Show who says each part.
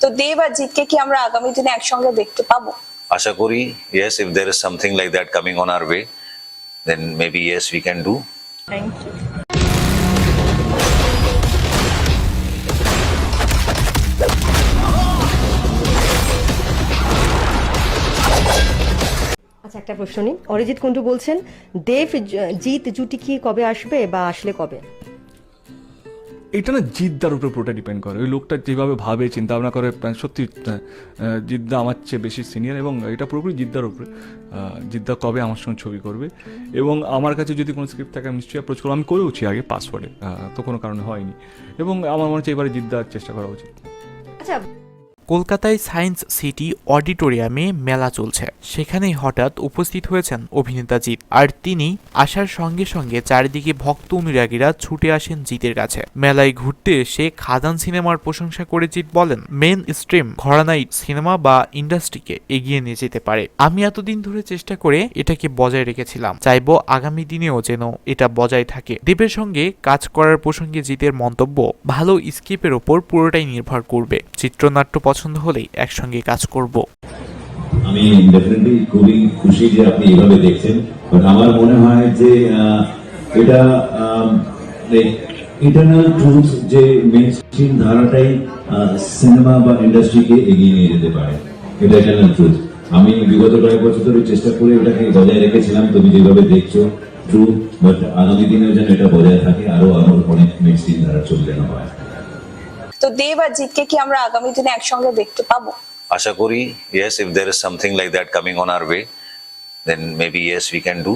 Speaker 1: তো দেব আর জিতকে কি আমরা আগামী দিনে একসঙ্গে দেখতে পাবো?
Speaker 2: আশা করি yes, if there is something like that coming on our way, then maybe yes, we can do.
Speaker 1: Thank you.
Speaker 3: আচ্ছা, একটা প্রশ্ন নিই। অরিজিৎ কুন্ডু বলছেন দেব জিৎ জুটি কি কবে আসবে বা আসলে কবে?
Speaker 4: এটা না জিদ্দার উপরে পুরোটা ডিপেন্ড করে। ওই লোকটা যেভাবে ভাবে, চিন্তা ভাবনা করে, সত্যি জিদ্দা আমার চেয়ে বেশি সিনিয়র এবং এটা পুরোপুরি জিদ্দার উপরে। জিদ্দা কবে আমার সঙ্গে ছবি করবে এবং আমার কাছে যদি কোনো স্ক্রিপ্ট থাকে আমি নিশ্চয়ই অ্যাপ্রোচ করবো। আমি করেওছি আগে পাসওয়ার্ডে, তো কোনো কারণে হয়নি এবং আমার মনে হচ্ছে এবারে জিদ্দার চেষ্টা করা উচিত।
Speaker 3: আচ্ছা,
Speaker 5: কলকাতায় সায়েন্স সিটি অডিটোরিয়ামে মেলা চলছে, সেখানেই হঠাৎ উপস্থিত হয়েছেন অভিনেতা জিৎ। আর তিনি আসার সঙ্গে সঙ্গে চারিদিকে ভক্ত অনুরাগীরা ছুটে আসেন জিতের কাছে। মেলায় ঘুরতে এসে খাদান সিনেমার প্রশংসা করে জিৎ বলেন, মেন স্ট্রিম ঘরানাই সিনেমা বা ইন্ডাস্ট্রিকে এগিয়ে নিয়ে যেতে পারে। আমি এতদিন ধরে চেষ্টা করে এটাকে বজায় রেখেছিলাম, চাইবো আগামী দিনেও যেন এটা বজায় থাকে। দেবের সঙ্গে কাজ করার প্রসঙ্গে জিতের মন্তব্য, ভালো স্ক্রিপ্টের ওপর পুরোটাই নির্ভর করবে, চিত্রনাট্য পছন্দ হলেই একসঙ্গে কাজ করব।
Speaker 6: আমি ডেফিনেটলি খুবই খুশি যে আপনি এইভাবে দেখছেন, বাট আমার মনে হয় যে এটা ইন্টারনাল ট্রুথ যে মেইনস্ট্রিম ধারাটাই সিনেমা বা ইন্ডাস্ট্রিকে এগিয়ে নিয়ে যেতে পারে, এটা ইন্টারনাল ট্রুথ। আমি বিগত কয়েক বছর ধরে চেষ্টা করে এটাকে বজায় রেখেছিলাম, তুমি যেভাবে দেখছো ট্রু, বাট আগামী দিনেও যেন এটা বজায় থাকে, আরো অনেক মেইনস্ট্রিম ধারা চলবে না হয়।
Speaker 1: তো দেব আর জিতকে কি আমরা আগামী দিনে একসঙ্গে দেখতে পাবো?
Speaker 2: আশা করি yes, if there is something like that coming on our way, then maybe yes, we can do.